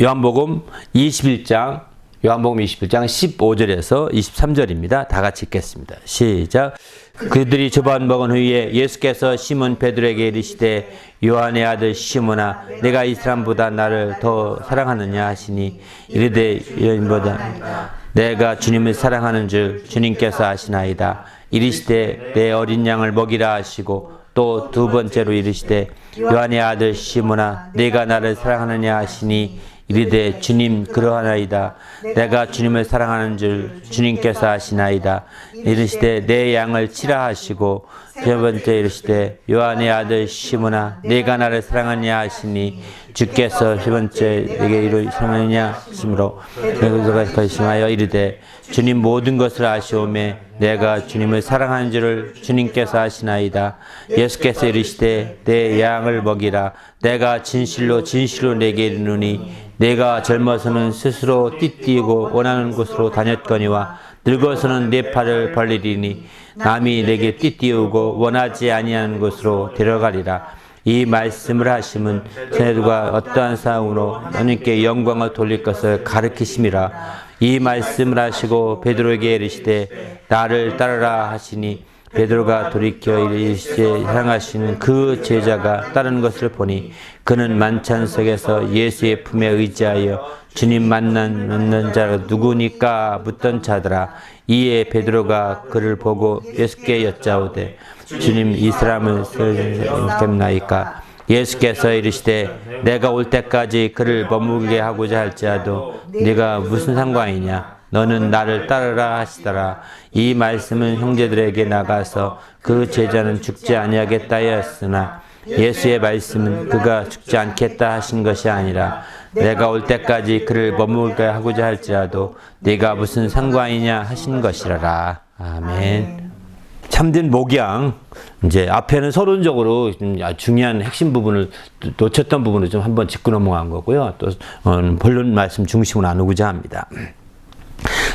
요한복음 21장 15절에서 23절입니다. 다 같이 읽겠습니다. 시작. 그들이 저반 먹은 후에 예수께서 시몬 베드로에게 이르시되 요한의 아들 시몬아 내가 이 사람보다 나를 더 사랑하느냐 하시니 이르되 이보다 내가 주님을 사랑하는 줄 주님께서 아시나이다. 이르시되 내 어린 양을 먹이라 하시고 또 두 번째로 이르시되 요한의 아들 시몬아 내가 나를 사랑하느냐 하시니 이르되 주님 그러하나이다. 내가 주님을 사랑하는 줄 주님께서 아시나이다. 이르시되 내 양을 치라 하시고 세 번째 이르시되 요한의 아들 시몬아 내가 나를 사랑하느냐 하시니 주께서 세 번째 내게 이를 사랑하느냐 하심으로 그가 결심하여 이르되 주님 모든 것을 아시오매 내가 주님을 사랑하는 줄을 주님께서 아시나이다. 예수께서 이르시되 내 양을 먹이라. 내가 진실로 진실로 내게 이르노니 내가 젊어서는 스스로 띠띠고 원하는 곳으로 다녔거니와 늙어서는 내 팔을 벌리리니 남이 내게 띠띠우고 원하지 아니하는 곳으로 데려가리라. 이 말씀을 하심은 자네들과 어떠한 싸움으로 하나님께 영광을 돌릴 것을 가르치심이라. 이 말씀을 하시고 베드로에게 이르시되 나를 따르라 하시니 베드로가 돌이켜 이르시되 사랑하시는 그 제자가 따르는 것을 보니 그는 만찬 속에서 예수의 품에 의지하여 주님 만난 자가 누구니까 묻던 자더라. 이에 베드로가 그를 보고 예수께 여짜오되 주님 이 사람을 겠나이까? 예수께서 이르시되 내가 올 때까지 그를 머물게 하고자 할지라도 네가 무슨 상관이냐? 너는 나를 따르라 하시더라. 이 말씀은 형제들에게 나가서 그 제자는 죽지 아니하겠다 하였으나 예수의 말씀은 그가 죽지 않겠다 하신 것이 아니라 내가 올 때까지 그를 머물게 하고자 할지라도 네가 무슨 상관이냐 하신 것이라라. 아멘. 참된 목양, 이제 앞에는 서론적으로 중요한 핵심 부분을 놓쳤던 부분을 좀 한번 짚고 넘어간 거고요. 또 본론 말씀 중심으로 나누고자 합니다.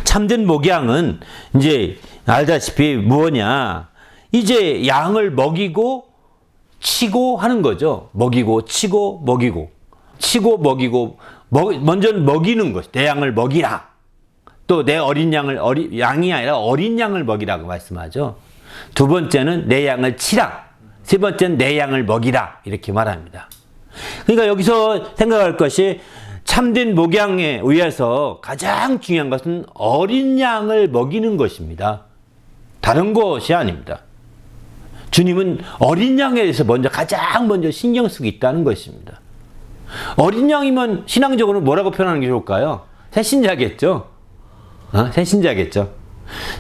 참된 목양은 이제 알다시피 뭐냐? 이제 양을 먹이고 치고 하는 거죠. 먹이고 치고 먹이고 치고 먹이고 먼저는 먹이는 것. 내 양을 먹이라. 또 내 어린 양을 양이 아니라 어린 양을 먹이라고 말씀하죠. 두 번째는 내 양을 치라. 세 번째는 내 양을 먹이라. 이렇게 말합니다. 그러니까 여기서 생각할 것이 참된 목양에 의해서 가장 중요한 것은 어린 양을 먹이는 것입니다. 다른 것이 아닙니다. 주님은 어린 양에 대해서 가장 먼저 신경 쓰고 있다는 것입니다. 어린 양이면 신앙적으로 뭐라고 표현하는 게 좋을까요? 새신자겠죠? 새신자겠죠?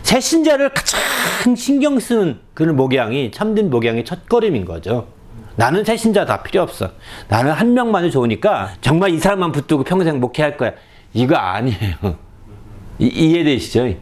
새신자를 가장 신경 쓰는 그런 목양이 참된 목양의 첫걸음인 거죠. 나는 새신자 다 필요 없어. 나는 한 명만이 좋으니까 정말 이 사람만 붙들고 평생 목회할 거야. 이거 아니에요. 이해되시죠?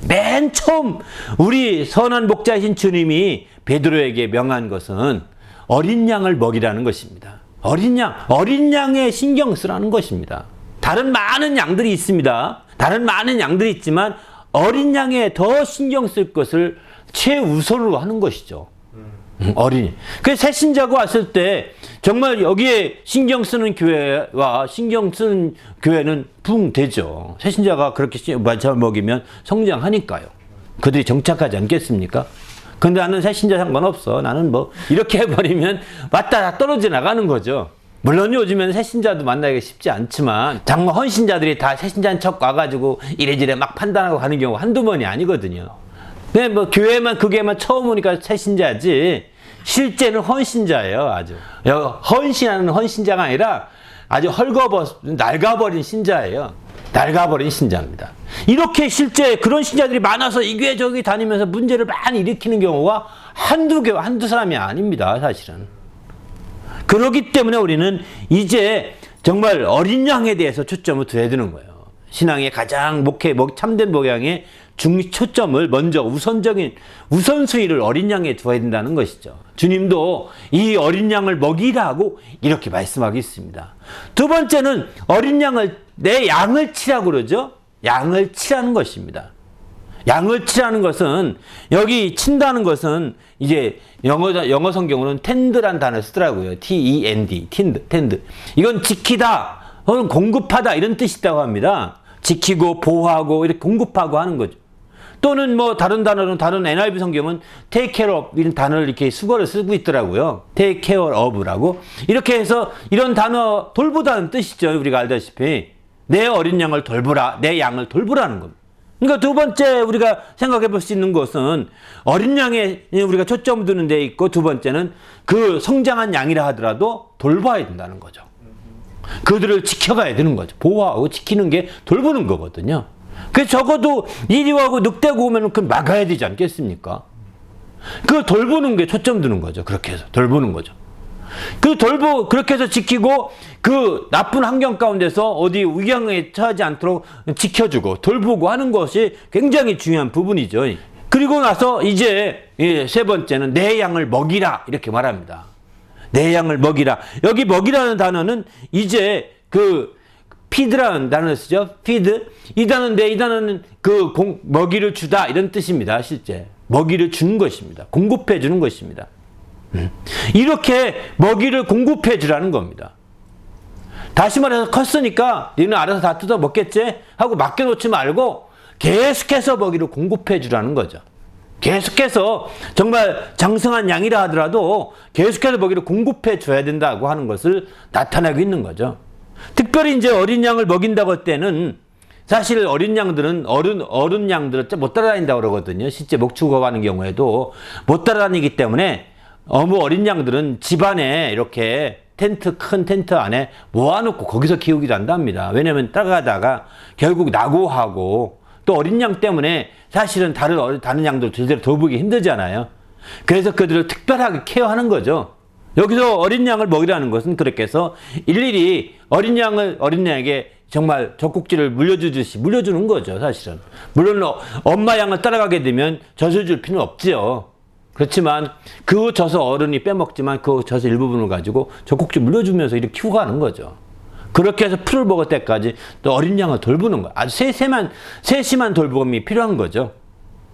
맨 처음 우리 선한 목자이신 주님이 베드로에게 명한 것은 어린 양을 먹이라는 것입니다. 어린 양에 신경 쓰라는 것입니다. 다른 많은 양들이 있습니다. 다른 많은 양들이 있지만 어린 양에 더 신경 쓸 것을 최우선으로 하는 것이죠. 어린이. 그래서 새신자가 왔을 때 정말 여기에 신경 쓰는 교회와 신경 쓰는 교회는 붕 되죠. 새신자가 그렇게 잘 먹이면 성장하니까요. 그들이 정착하지 않겠습니까? 근데 나는 새신자 상관없어. 나는 뭐 이렇게 해버리면 왔다 떨어져 나가는 거죠. 물론 요즘에는 새신자도 만나기가 쉽지 않지만 정말 헌신자들이 다 새신자인 척 와가지고 이래저래 막 판단하고 가는 경우가 한두 번이 아니거든요. 근데 뭐 교회만 그게만 처음 오니까 새신자지 실제는 헌신자예요. 아주 헌신하는 헌신자가 아니라 아주 낡아버린 신자예요. 낡아버린 신자입니다. 이렇게 실제 그런 신자들이 많아서 이 교회 저기 다니면서 문제를 많이 일으키는 경우가 한두 사람이 아닙니다. 사실은. 그렇기 때문에 우리는 이제 정말 어린 양에 대해서 초점을 둬야 되는 거예요. 신앙의 가장 참된 목양의 초점을 먼저 우선순위를 어린 양에 두어야 된다는 것이죠. 주님도 이 어린 양을 먹이라고 이렇게 말씀하고 있습니다. 두 번째는 어린 양을 내 양을 치라고 그러죠. 양을 치라는 것입니다. 양을 치라는 것은, 여기 친다는 것은 이제 영어 성경으로는 tend란 단어를 쓰더라고요. T-E-N-D, tend. 이건 지키다, 혹은 공급하다 이런 뜻이 있다고 합니다. 지키고 보호하고 이렇게 공급하고 하는 거죠. 또는 뭐 다른 단어는, 다른 NIV 성경은 take care of 이런 단어를 이렇게 수거를 쓰고 있더라고요. take care of라고. 이렇게 해서 이런 단어 돌보다는 뜻이죠. 우리가 알다시피 내 어린 양을 돌보라, 내 양을 돌보라는 겁니다. 그러니까 두 번째 우리가 생각해 볼 수 있는 것은 어린 양에 우리가 초점 두는 데 있고, 두 번째는 그 성장한 양이라 하더라도 돌봐야 된다는 거죠. 그들을 지켜가야 되는 거죠. 보호하고 지키는 게 돌보는 거거든요. 그래서 적어도 이리하고 늑대고 오면 그 막아야 되지 않겠습니까? 그 돌보는 게 초점 두는 거죠. 그렇게 해서 돌보는 거죠. 그렇게 해서 지키고, 그 나쁜 환경 가운데서 어디 위험에 처하지 않도록 지켜주고 돌보고 하는 것이 굉장히 중요한 부분이죠. 그리고 나서 이제 세 번째는 내 양을 먹이라 이렇게 말합니다. 내 양을 먹이라. 여기 먹이라는 단어는 이제 그 feed라는 단어를 쓰죠. feed. 이 단어는 그 먹이를 주다 이런 뜻입니다. 실제 먹이를 주는 것입니다. 공급해 주는 것입니다. 이렇게 먹이를 공급해 주라는 겁니다. 다시 말해서 컸으니까 너는 알아서 다 뜯어 먹겠지 하고 맡겨놓지 말고 계속해서 먹이를 공급해 주라는 거죠. 계속해서 정말 장성한 양이라 하더라도 계속해서 먹이를 공급해 줘야 된다고 하는 것을 나타내고 있는 거죠. 특별히 이제 어린 양을 먹인다고 할 때는, 사실 어린 양들은 어른 양들은 못 따라다닌다고 그러거든요. 실제 목축업 하는 경우에도 못 따라다니기 때문에 어린 양들은 집안에 이렇게 큰 텐트 안에 모아놓고 거기서 키우기도 한답니다. 왜냐면 따라가다가 결국 낙오하고, 또 어린 양 때문에 사실은 다른 양들 제대로 돌보기 힘들잖아요. 그래서 그들을 특별하게 케어하는 거죠. 여기서 어린 양을 먹이라는 것은 그렇게 해서 일일이 어린 양에게 정말 젖꼭지를 물려주듯이 물려주는 거죠, 사실은. 물론 엄마 양을 따라가게 되면 젖을 줄 필요는 없지요. 그렇지만 그 젖을 어른이 빼먹지만 그 젖의 일부분을 가지고 젖꼭지 물려주면서 이렇게 키우고 가는 거죠. 그렇게 해서 풀을 먹을 때까지 또 어린 양을 돌보는 거예요. 아주 세심한 돌봄이 필요한 거죠.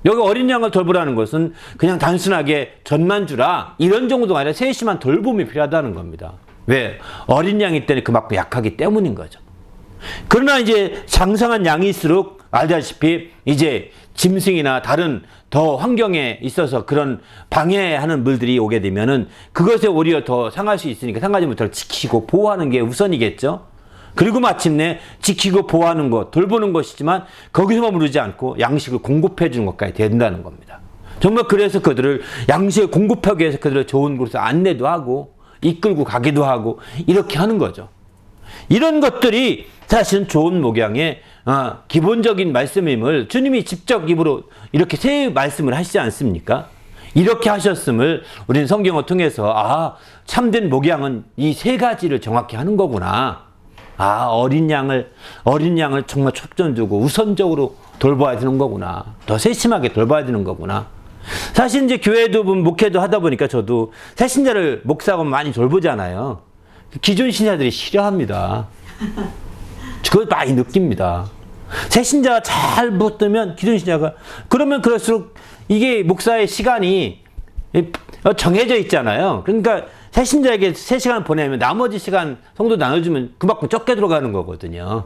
여기 어린 양을 돌보라는 것은 그냥 단순하게 젖만 주라 이런 정도가 아니라 세심한 돌봄이 필요하다는 겁니다. 왜? 어린 양일 때는 그만큼 약하기 때문인 거죠. 그러나 이제 장성한 양일수록 알다시피 이제 짐승이나 다른 더 환경에 있어서 그런 방해하는 물들이 오게 되면은 그것에 오히려 더 상할 수 있으니까 상하지 못하게 지키고 보호하는 게 우선이겠죠. 그리고 마침내 지키고 보호하는 것, 돌보는 것이지만 거기서만 머무르지 않고 양식을 공급해 주는 것까지 된다는 겁니다. 정말 그래서 그들을 양식을 공급하기 위해서 그들을 좋은 곳에 안내도 하고 이끌고 가기도 하고 이렇게 하는 거죠. 이런 것들이 사실은 좋은 목양의 기본적인 말씀임을 주님이 직접 입으로 이렇게 세 말씀을 하시지 않습니까? 이렇게 하셨음을 우리는 성경을 통해서 참된 목양은 이 세 가지를 정확히 하는 거구나. 어린 양을 정말 초점 두고 우선적으로 돌봐야 되는 거구나. 더 세심하게 돌봐야 되는 거구나. 사실 이제 교회도 목회도 하다 보니까 저도 새신자를 목사하고 많이 돌보잖아요. 기존 신자들이 싫어합니다. 그걸 많이 느낍니다. 새신자가 잘 붙으면 기존 신자가, 그러면 그럴수록 이게 목사의 시간이 정해져 있잖아요. 그러니까 새신자에게 3시간 보내면 나머지 시간 성도 나눠주면 그만큼 적게 들어가는 거거든요.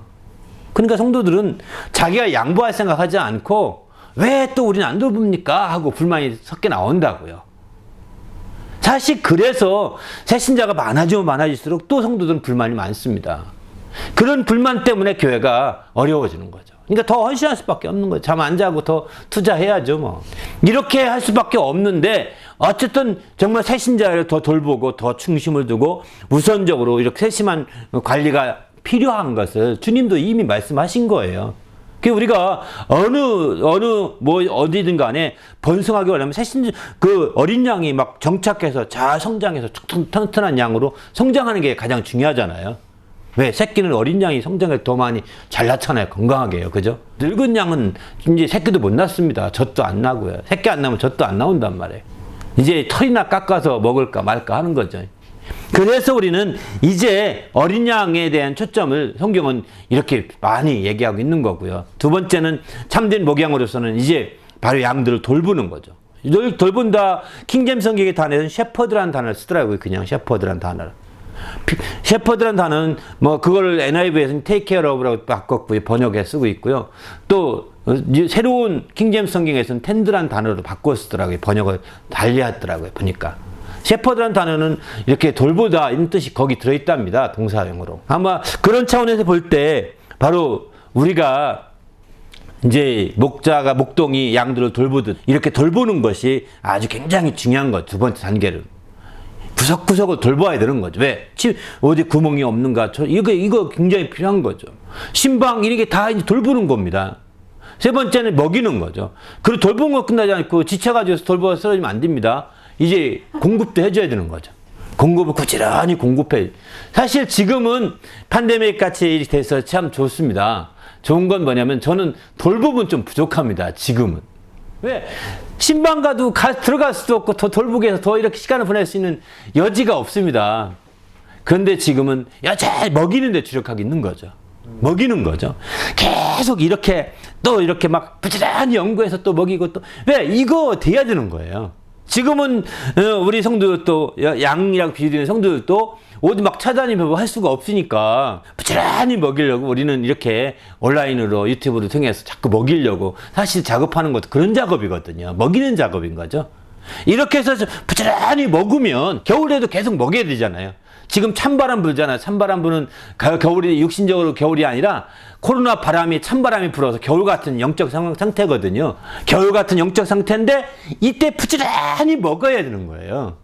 그러니까 성도들은 자기가 양보할 생각하지 않고 왜 또 우리는 안 돌봅니까? 하고 불만이 섞여 나온다고요. 사실 그래서 새신자가 많아지면 많아질수록 또 성도들은 불만이 많습니다. 그런 불만 때문에 교회가 어려워지는 거죠. 그러니까 더 헌신할 수밖에 없는 거죠. 잠 안 자고 더 투자해야죠, 뭐. 이렇게 할 수밖에 없는데 어쨌든 정말 새신자를 더 돌보고 더 중심을 두고 우선적으로 이렇게 세심한 관리가 필요한 것을 주님도 이미 말씀하신 거예요. 우리가 어디든 간에 번성하기 원하면 그 어린 양이 막 정착해서 잘 성장해서 튼튼한 양으로 성장하는 게 가장 중요하잖아요. 왜? 새끼는 어린 양이 성장해서 더 많이 잘 낳잖아요. 건강하게요. 그죠? 늙은 양은 이제 새끼도 못 낳습니다. 젖도 안 나고요. 새끼 안 나면 젖도 안 나온단 말이에요. 이제 털이나 깎아서 먹을까 말까 하는 거죠. 그래서 우리는 이제 어린 양에 대한 초점을 성경은 이렇게 많이 얘기하고 있는 거고요. 두 번째는 참된 목양으로서는 이제 바로 양들을 돌보는 거죠. 돌본다, 킹제임스 성경의 단어에서는 셰퍼드라는 단어를 쓰더라고요. 그냥 셰퍼드라는 단어를. 셰퍼드라는 단어는 뭐 그걸 NIV에서는 take care of라고 바꿨고요. 번역해 쓰고 있고요. 또 새로운 킹제임스 성경에서는 텐드라는 단어로 바꿔 쓰더라고요. 번역을 달리하더라고요. 보니까. 셰퍼드라는 단어는 이렇게 돌보다 이런 뜻이 거기 들어있답니다. 동사형으로. 아마 그런 차원에서 볼 때 바로 우리가 이제 목자가 목동이 양들을 돌보듯 이렇게 돌보는 것이 아주 굉장히 중요한 것. 두 번째 단계를. 구석구석을 돌봐야 되는 거죠. 왜? 어디 구멍이 없는가? 이거 굉장히 필요한 거죠. 신방 이런 게 다 이제 돌보는 겁니다. 세 번째는 먹이는 거죠. 그리고 돌보는 거 끝나지 않고 지쳐가지고 돌보아서 쓰러지면 안 됩니다. 이제 공급도 해줘야 되는 거죠. 공급을 꾸준히 공급해. 사실 지금은 팬데믹 같이 돼서 참 좋습니다. 좋은 건 뭐냐면 저는 돌봄은 좀 부족합니다. 지금은. 왜? 신방 가도 들어갈 수도 없고 더 돌보기 위해서 더 이렇게 시간을 보낼 수 있는 여지가 없습니다. 그런데 지금은 여전히 먹이는 데 주력하고 있는 거죠. 먹이는 거죠. 계속 이렇게 또 이렇게 막 부지런히 연구해서 또 먹이고 또 왜? 이거 돼야 되는 거예요. 지금은 우리 성도들도 양이라고 비유되는 성도들도 어디 막 찾아다니면 할 수가 없으니까 부지런히 먹이려고 우리는 이렇게 온라인으로 유튜브를 통해서 자꾸 먹이려고 사실 작업하는 것도 그런 작업이거든요. 먹이는 작업인 거죠. 이렇게 해서 부지런히 먹으면 겨울에도 계속 먹여야 되잖아요. 지금 찬바람 불잖아요. 찬바람 부는 겨울이 육신적으로 겨울이 아니라 코로나 바람이 찬바람이 불어서 겨울 같은 영적 상태거든요. 겨울 같은 영적 상태인데 이때 부지런히 먹어야 되는 거예요.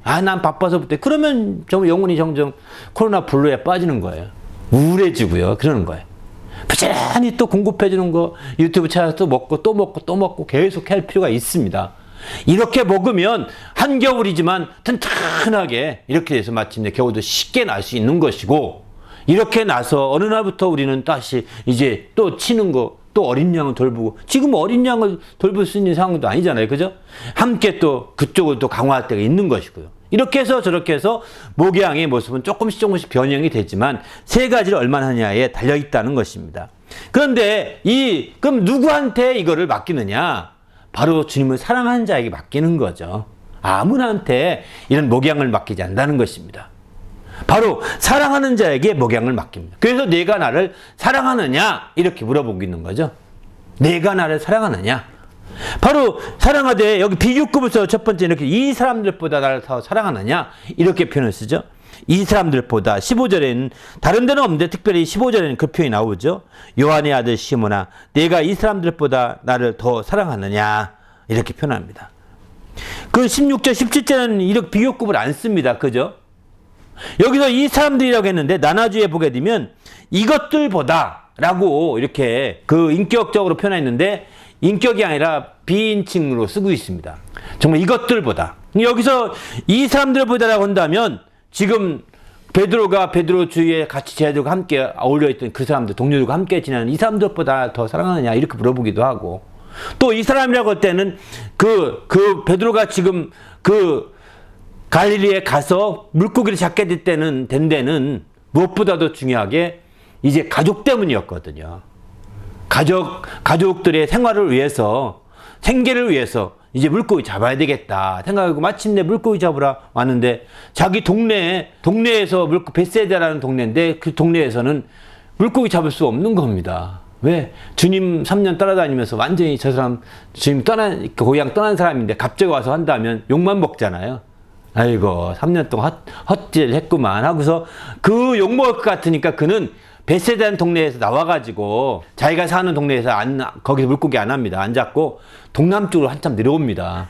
아, 난 바빠서부터. 그러면 영혼이 점점 코로나 블루에 빠지는 거예요. 우울해지고요. 그러는 거예요. 부지런히 또 공급해주는 거 유튜브 찾아서 또 먹고 또 먹고 또 먹고 계속 할 필요가 있습니다. 이렇게 먹으면 한겨울이지만 튼튼하게 이렇게 해서 마침내 겨울도 쉽게 날 수 있는 것이고 이렇게 나서 어느 날부터 우리는 다시 이제 또 치는 거 또 어린 양을 돌보고 지금 어린 양을 돌볼 수 있는 상황도 아니잖아요. 그죠? 함께 또 그쪽을 또 강화할 때가 있는 것이고요. 이렇게 해서 저렇게 해서 목양의 모습은 조금씩 변형이 되지만 세 가지를 얼마나 하냐에 달려 있다는 것입니다. 그런데 그럼 누구한테 이거를 맡기느냐? 바로 주님을 사랑하는 자에게 맡기는 거죠. 아무나한테 이런 목양을 맡기지 않는다는 것입니다. 바로 사랑하는 자에게 목양을 맡깁니다. 그래서 내가 나를 사랑하느냐? 이렇게 물어보고 있는 거죠. 내가 나를 사랑하느냐? 바로 사랑하되 여기 비교급을 써 첫 번째 이렇게 이 사람들보다 나를 더 사랑하느냐? 이렇게 표현을 쓰죠. 이 사람들보다 15절에는 다른 데는 없는데 특별히 15절에는 그 표현이 나오죠. 요한의 아들 시몬아 내가 이 사람들보다 나를 더 사랑하느냐? 이렇게 표현합니다. 그 16절 17절에는 이렇게 비교급을 안 씁니다. 그죠? 여기서 이 사람들이라고 했는데 나나주에 보게 되면 이것들보다 라고 이렇게 그 인격적으로 표현했는데 인격이 아니라 비인칭으로 쓰고 있습니다. 정말 이것들보다. 여기서 이 사람들보다라고 한다면 지금 베드로 주위에 같이 제자들과 함께 어울려 있던 그 사람들, 동료들과 함께 지내는 이 사람들보다 더 사랑하느냐 이렇게 물어보기도 하고 또 이 사람이라고 할 때는 그 베드로가 지금 그 갈릴리에 가서 물고기를 잡게 된 데는 무엇보다도 중요하게 이제 가족 때문이었거든요. 가족들의 생활을 위해서, 생계를 위해서 이제 물고기 잡아야 되겠다 생각하고 마침내 물고기 잡으러 왔는데 자기 동네에서 베세다라는 동네인데 그 동네에서는 물고기 잡을 수 없는 겁니다. 왜? 주님 3년 따라다니면서 완전히 저 사람 주님 고향 떠난 사람인데 갑자기 와서 한다면 욕만 먹잖아요. 아이고 3년 동안 헛질 했구만 하고서 그 욕먹을 것 같으니까 그는 베세다는 동네에서 나와가지고 자기가 사는 동네에서 거기서 물고기 안 합니다. 안 잡고 동남쪽으로 한참 내려옵니다.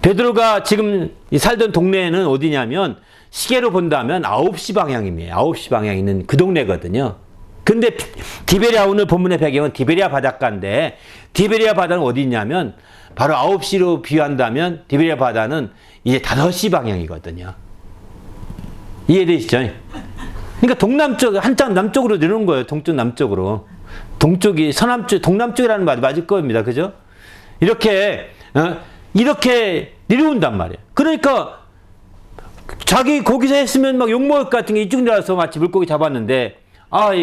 베드로가 지금 살던 동네는 어디냐면 시계로 본다면 9시 방향입니다. 9시 방향에 있는 그 동네거든요. 근데 디베리아 오늘 본문의 배경은 디베리아 바닷가인데 디베리아 바다는 어디 있냐면 바로 9시로 비유한다면 디베리아 바다는 이제 5시 방향이거든요. 이해되시죠? 그러니까 동남쪽, 한참 남쪽으로 내려오는 거예요. 동쪽, 남쪽으로. 동쪽이 서남쪽, 동남쪽이라는 말이 맞을 겁니다. 그죠? 이렇게 내려온단 말이에요. 그러니까 자기 거기서 했으면 막 욕먹을 것 같은 게 이쪽 내려와서 마치 물고기 잡았는데,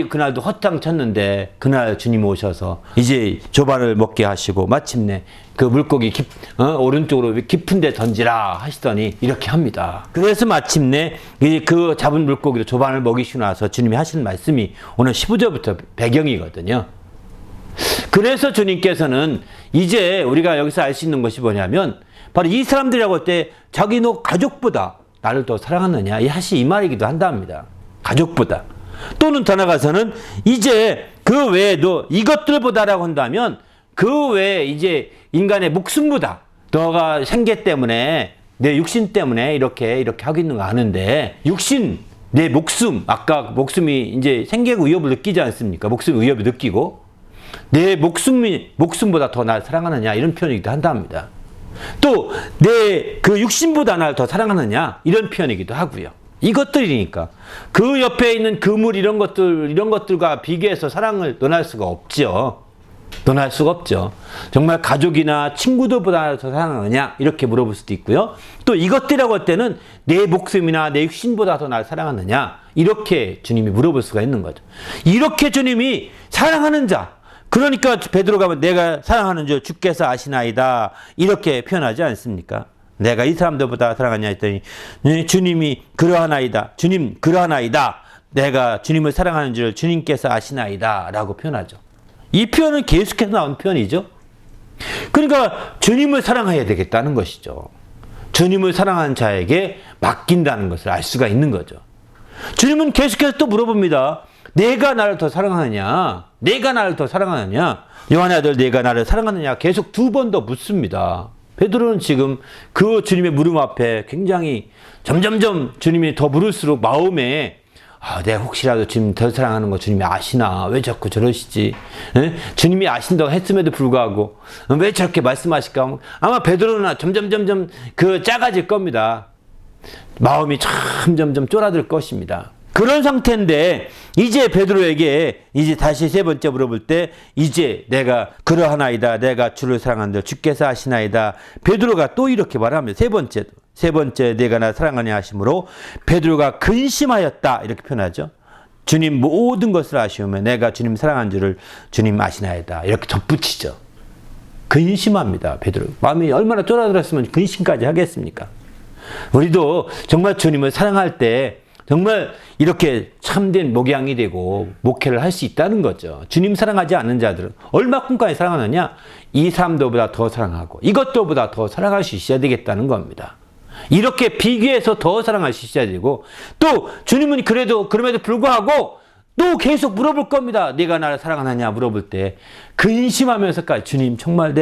그날도 헛장 쳤는데, 그날 주님 오셔서 이제 조반을 먹게 하시고, 마침내 그 물고기 오른쪽으로 깊은 데 던지라 하시더니 이렇게 합니다. 그래서 마침내 이제 그 잡은 물고기로 조반을 먹이시고 나서 주님이 하시는 말씀이 오늘 15절부터 배경이거든요. 그래서 주님께서는 이제 우리가 여기서 알 수 있는 것이 뭐냐면, 바로 이 사람들이라고 할 때 자기 너 가족보다 나를 더 사랑하느냐, 이 말이기도 한답니다. 가족보다. 또는 더 나아가서는 이제 그 외에도 이것들보다라고 한다면 그 외에 이제 인간의 목숨보다 너가 생계 때문에 내 육신 때문에 이렇게 하고 있는 거 아는데, 육신, 내 목숨, 아까 목숨이 이제 생계의 위협을 느끼지 않습니까? 목숨의 위협을 느끼고 내 목숨보다 더 날 사랑하느냐, 이런 표현이기도 한답니다. 또 내 그 육신보다 날 더 사랑하느냐, 이런 표현이기도 하고요. 이것들이니까 그 옆에 있는 그물 이런 것들과 비교해서 사랑을 논할 수가 없죠. 논할 수가 없죠. 정말 가족이나 친구들보다 더 사랑하느냐, 이렇게 물어볼 수도 있고요. 또 이것들이라고 할 때는 내 목숨이나 내 육신보다 더 날 사랑하느냐, 이렇게 주님이 물어볼 수가 있는 거죠. 이렇게 주님이 사랑하는 자, 그러니까 베드로가 내가 사랑하는 줄 주께서 아시나이다, 이렇게 표현하지 않습니까? 내가 이 사람들보다 사랑하냐 했더니 주님이 그러하나이다, 주님 그러하나이다, 내가 주님을 사랑하는 줄 주님께서 아시나이다 라고 표현하죠. 이 표현은 계속해서 나온 표현이죠. 그러니까 주님을 사랑해야 되겠다는 것이죠. 주님을 사랑하는 자에게 맡긴다는 것을 알 수가 있는 거죠. 주님은 계속해서 또 물어봅니다. 내가 나를 더 사랑하느냐? 내가 나를 더 사랑하느냐? 요한의 아들 내가 나를 사랑하느냐? 계속 2번 더 묻습니다. 베드로는 지금 그 주님의 물음 앞에 굉장히 점점점 주님이 더 물을수록 마음에 내가 혹시라도 주님 더 사랑하는 거 주님이 아시나? 왜 자꾸 저러시지? 주님이 아신다고 했음에도 불구하고 왜 저렇게 말씀하실까? 아마 베드로는 점점 작아질 겁니다. 마음이 점점 쫄아들 것입니다. 그런 상태인데 이제 베드로에게 이제 다시 세 번째 물어볼 때 이제 내가 그러하나이다, 내가 주를 사랑한다, 주께서 아시나이다. 베드로가 또 이렇게 말합니다. 세 번째 내가 나 사랑하냐 하심으로 베드로가 근심하였다, 이렇게 표현하죠. 주님 모든 것을 아시오면 내가 주님 사랑한 줄을 주님 아시나이다, 이렇게 덧붙이죠. 근심합니다. 베드로 마음이 얼마나 쫄아들었으면 근심까지 하겠습니까? 우리도 정말 주님을 사랑할 때 정말 이렇게 참된 목양이 되고 목회를 할 수 있다는 거죠. 주님 사랑하지 않는 자들은 얼마큼까지 사랑하느냐? 이 사람들보다 더 사랑하고 이것들보다 더 사랑할 수 있어야 되겠다는 겁니다. 이렇게 비교해서 더 사랑할 수 있어야 되고, 또 주님은 그럼에도 불구하고 또 계속 물어볼 겁니다. 네가 나를 사랑하느냐 물어볼 때 근심하면서까지 주님 정말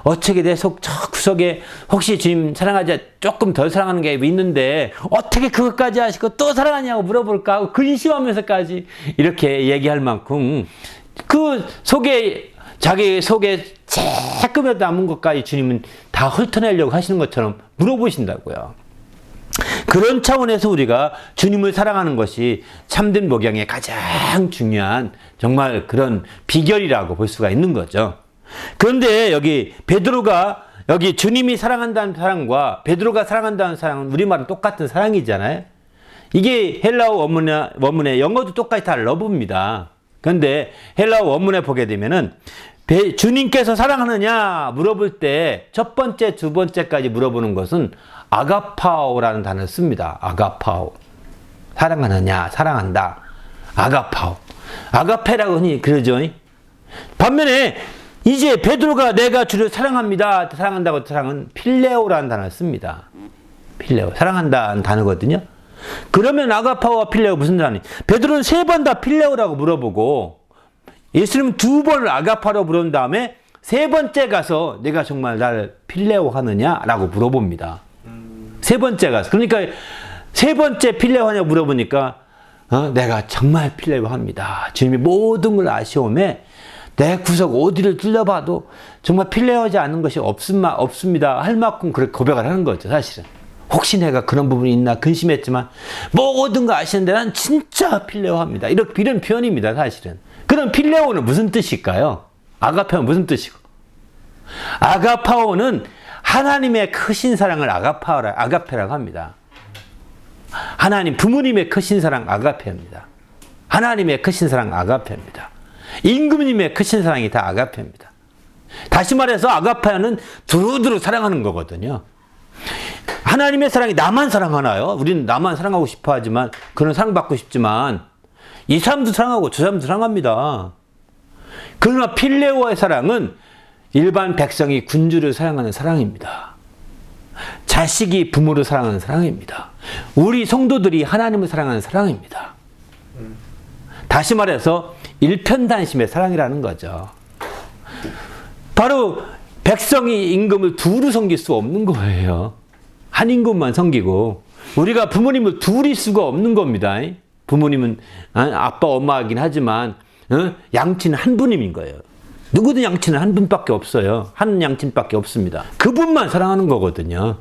어떻게 내 속 저 구석에 혹시 주님 사랑하지 조금 덜 사랑하는 게 있는데 어떻게 그것까지 하시고 또 사랑하냐고 물어볼까 하고 근심하면서까지 이렇게 얘기할 만큼 그 속에 자기 속에 조금이라도 남은 것까지 주님은 다 훑어내려고 하시는 것처럼 물어보신다고요. 그런 차원에서 우리가 주님을 사랑하는 것이 참된 목양의 가장 중요한 정말 그런 비결이라고 볼 수가 있는 거죠. 그런데 여기 베드로가 여기 주님이 사랑한다는 사랑과 베드로가 사랑한다는 사랑은 우리말은 똑같은 사랑이잖아요. 이게 헬라어 원문에 영어도 똑같이 다 러브입니다. 그런데 헬라어 원문에 보게 되면은 주님께서 사랑하느냐 물어볼 때 첫 번째, 두 번째까지 물어보는 것은 아가파오라는 단어를 씁니다. 아가파오. 사랑하느냐, 사랑한다. 아가파오. 아가페라고 흔히 그러죠. 반면에 이제 베드로가 내가 주를 사랑합니다. 사랑한다고 사랑은 필레오라는 단어를 씁니다. 필레오. 사랑한다는 단어거든요. 그러면 아가파오와 필레오 무슨 단어니? 베드로는 3번 다 필레오라고 물어보고 예수님은 2번을 아가파로 물은 다음에 3번째 가서 내가 정말 나를 필레오 하느냐라고 물어봅니다. 3번째 가서. 그러니까 3번째 필레오 하냐고 물어보니까 내가 정말 필레오 합니다. 주님이 모든 걸 아시오매 내 구석 어디를 둘러봐도 정말 필레오하지 않는 것이 없습니다. 할 만큼 그렇게 고백을 하는 거죠, 사실은. 혹시 내가 그런 부분이 있나 근심했지만 모든 거 아시는데 난 진짜 필레오합니다. 이런 표현입니다, 사실은. 그럼 필레오는 무슨 뜻일까요? 아가페는 무슨 뜻이고? 아가파오는 하나님의 크신 사랑을 아가페라고 합니다. 하나님 부모님의 크신 사랑 아가페입니다. 하나님의 크신 사랑 아가페입니다. 임금님의 크신 사랑이 다 아가페입니다. 다시 말해서 아가페는 두루두루 사랑하는 거거든요. 하나님의 사랑이 나만 사랑하나요? 우리는 나만 사랑하고 싶어 하지만, 그런 사랑받고 싶지만 이 사람도 사랑하고 저 사람도 사랑합니다. 그러나 필레오의 사랑은 일반 백성이 군주를 사랑하는 사랑입니다. 자식이 부모를 사랑하는 사랑입니다. 우리 성도들이 하나님을 사랑하는 사랑입니다. 다시 말해서 일편단심의 사랑이라는 거죠. 바로 백성이 임금을 두루 섬길 수 없는 거예요. 한 임금만 섬기고, 우리가 부모님을 둘일 수가 없는 겁니다. 부모님은 아빠 엄마이긴 하지만 양친은 한 분인 거예요. 누구든 양친은 한 분밖에 없어요. 한 양친밖에 없습니다. 그분만 사랑하는 거거든요.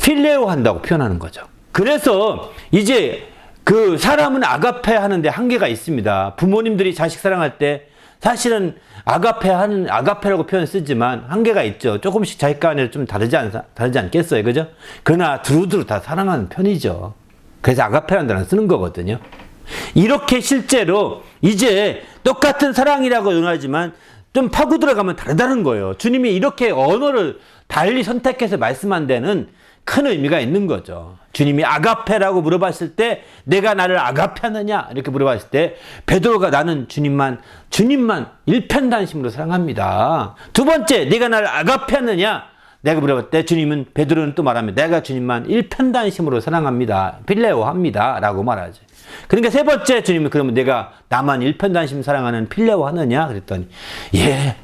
필레오 한다고 표현하는 거죠. 그래서 이제 그 사람은 아가페 하는데 한계가 있습니다. 부모님들이 자식 사랑할 때 사실은 아가페라고 표현 쓰지만 한계가 있죠. 조금씩 자식 간에 좀 다르지 않겠어요, 그죠? 그러나 두루두루 다 사랑하는 편이죠. 그래서 아가페라는 단어 쓰는 거거든요. 이렇게 실제로 이제 똑같은 사랑이라고 연하지만 좀 파고 들어가면 다르다는 거예요. 주님이 이렇게 언어를 달리 선택해서 말씀한 데는 큰 의미가 있는 거죠. 주님이 아가페라고 물어봤을 때, 내가 나를 아가페하느냐 이렇게 물어봤을 때, 베드로가 나는 주님만 일편단심으로 사랑합니다. 두 번째, 내가 나를 아가페하느냐 내가 물어봤을 때, 주님은, 베드로는 또 말합니다. 내가 주님만 일편단심으로 사랑합니다. 필레오 합니다 라고 말하죠. 그러니까 세 번째, 주님은 그러면 내가 나만 일편단심 사랑하는 필레오 하느냐 그랬더니, 예,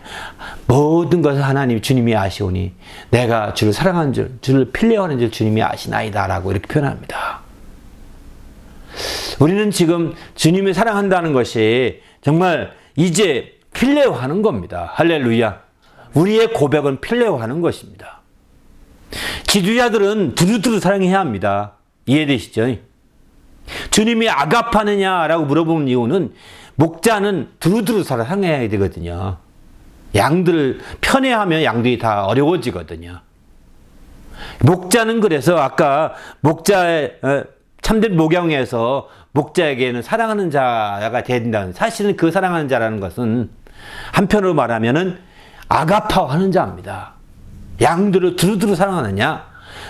모든 것을 하나님 주님이 아시오니 내가 주를 사랑하는 주를 필레오하는 줄 주님이 아시나이다 라고 이렇게 표현합니다. 우리는 지금 주님을 사랑한다는 것이 정말 이제 필레오 하는 겁니다. 할렐루야. 우리의 고백은 필레오 하는 것입니다. 지도자들은 두루두루 사랑해야 합니다. 이해되시죠? 주님이 아가파느냐라고 물어보는 이유는, 목자는 두루두루 사랑해야 되거든요. 양들을 편애하면 양들이 다 어려워지거든요. 목자는 그래서 아까 목자의 참된 목양에서 목자에게는 사랑하는 자가 된다는, 사실은 그 사랑하는 자라는 것은 한편으로 말하면은 아가파하는 자입니다. 양들을 두루두루 사랑하느냐,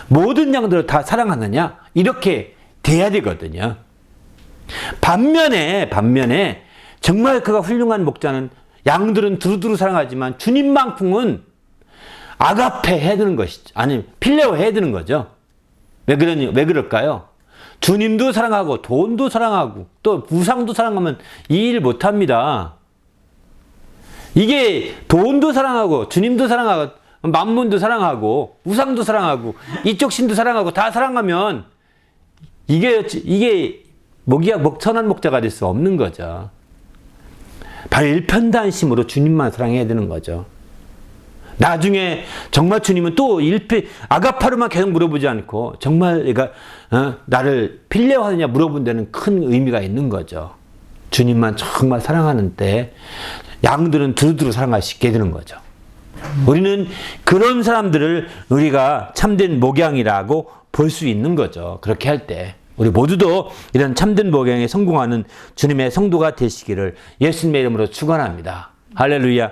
모든 양들을 다 사랑하느냐, 이렇게 돼야 되거든요. 반면에 정말 그가 훌륭한 목자는 양들은 두루두루 사랑하지만 주님만큼은 아가페 해야 되는 것이죠. 아니, 필레오 해야 되는 거죠. 왜 그럴까요? 주님도 사랑하고 돈도 사랑하고 또 우상도 사랑하면 이 일 못합니다. 이게 돈도 사랑하고 주님도 사랑하고 만문도 사랑하고 우상도 사랑하고 이쪽 신도 사랑하고 다 사랑하면 이게 선한 목자가 될 수 없는 거죠. 바로 일편단심으로 주님만 사랑해야 되는 거죠. 나중에 정말 주님은 또 아가파로만 계속 물어보지 않고 정말 내가 나를 필레오하느냐 물어본 데는 큰 의미가 있는 거죠. 주님만 정말 사랑하는 때 양들은 두루두루 사랑할 수 있게 되는 거죠. 우리는 그런 사람들을 우리가 참된 목양이라고 볼 수 있는 거죠. 그렇게 할 때 우리 모두도 이런 참된 목양에 성공하는 주님의 성도가 되시기를 예수님의 이름으로 축원합니다. 할렐루야.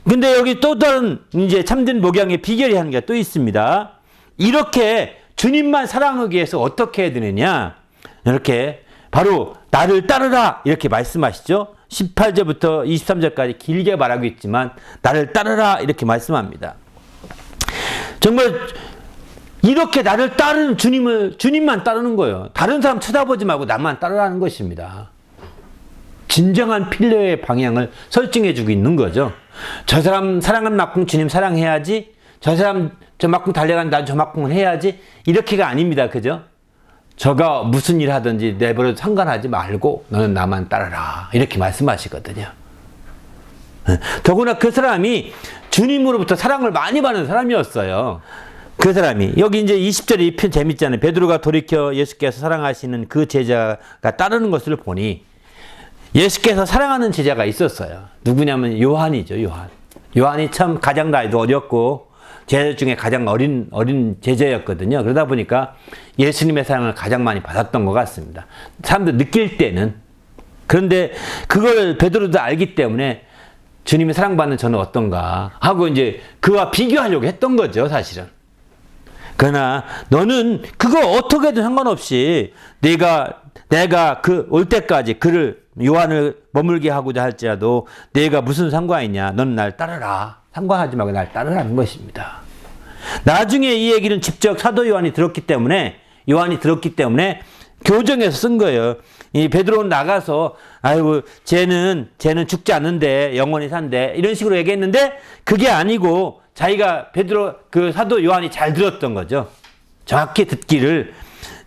근데 여기 또 다른 이제 참된 목양의 비결이 하는 게 또 있습니다. 이렇게 주님만 사랑하기 위해서 어떻게 해야 되느냐? 이렇게 바로 나를 따르라 이렇게 말씀하시죠. 18절부터 23절까지 길게 말하고 있지만 나를 따르라 이렇게 말씀합니다. 정말 이렇게 나를 따르는 주님만 따르는 거예요. 다른 사람 쳐다보지 말고 나만 따르라는 것입니다. 진정한 필레오의 방향을 설정해 주고 있는 거죠. 저 사람 사랑한 만큼 주님 사랑해야지, 저 사람 저만큼 달려간다 난 저만큼은 해야지, 이렇게가 아닙니다. 그죠? 저가 무슨 일 하든지 내버려도 상관하지 말고 너는 나만 따르라 이렇게 말씀하시거든요. 더구나 그 사람이 주님으로부터 사랑을 많이 받는 사람이었어요. 그 사람이 여기 이제 20절에 이 편 재밌잖아요. 베드로가 돌이켜 예수께서 사랑하시는 그 제자가 따르는 것을 보니 예수께서 사랑하는 제자가 있었어요. 누구냐면 요한이죠. 요한이 참 가장 나이도 어렸고 제자 중에 가장 어린 제자였거든요. 그러다 보니까 예수님의 사랑을 가장 많이 받았던 것 같습니다. 사람들 느낄 때는. 그런데 그걸 베드로도 알기 때문에 주님의 사랑받는 저는 어떤가 하고 이제 그와 비교하려고 했던 거죠, 사실은. 그러나 너는 그거 어떻게든 상관없이 내가 그 올 때까지 그를 요한을 머물게 하고자 할지라도 내가 무슨 상관이냐. 너는 날 따르라. 상관하지 말고 날 따르라는 것입니다. 나중에 이 얘기는 직접 사도 요한이 들었기 때문에 교정해서 쓴 거예요. 이 베드로는 나가서 아이고 쟤는 죽지 않는데 영원히 산대 이런 식으로 얘기했는데 그게 아니고 자기가 베드로 그 사도 요한이 잘 들었던 거죠. 정확히 듣기를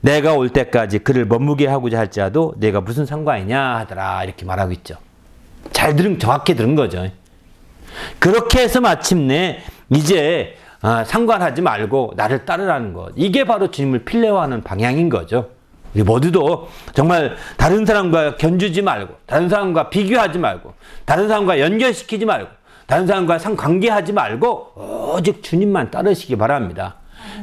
내가 올 때까지 그를 머무게 하고자 할지라도 내가 무슨 상관이냐 하더라 이렇게 말하고 있죠. 정확히 들은 거죠. 그렇게 해서 마침내 이제 상관하지 말고 나를 따르라는 것. 이게 바로 주님을 필요하는 방향인 거죠. 우리 모두도 정말 다른 사람과 견주지 말고 다른 사람과 비교하지 말고 다른 사람과 연결시키지 말고 다른 사람과 상관계하지 말고 오직 주님만 따르시기 바랍니다.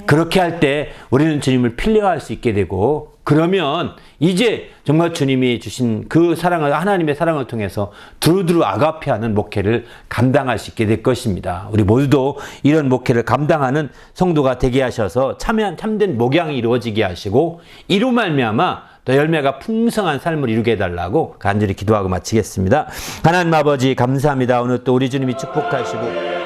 그렇게 할 때 우리는 주님을 필요할 수 있게 되고 그러면 이제 정말 주님이 주신 그 사랑을 하나님의 사랑을 통해서 두루두루 아가페하는 목회를 감당할 수 있게 될 것입니다. 우리 모두도 이런 목회를 감당하는 성도가 되게 하셔서 참된 목양이 이루어지게 하시고 이로 말미암아 또 열매가 풍성한 삶을 이루게 해달라고 간절히 기도하고 마치겠습니다. 하나님 아버지 감사합니다. 오늘 또 우리 주님이 축복하시고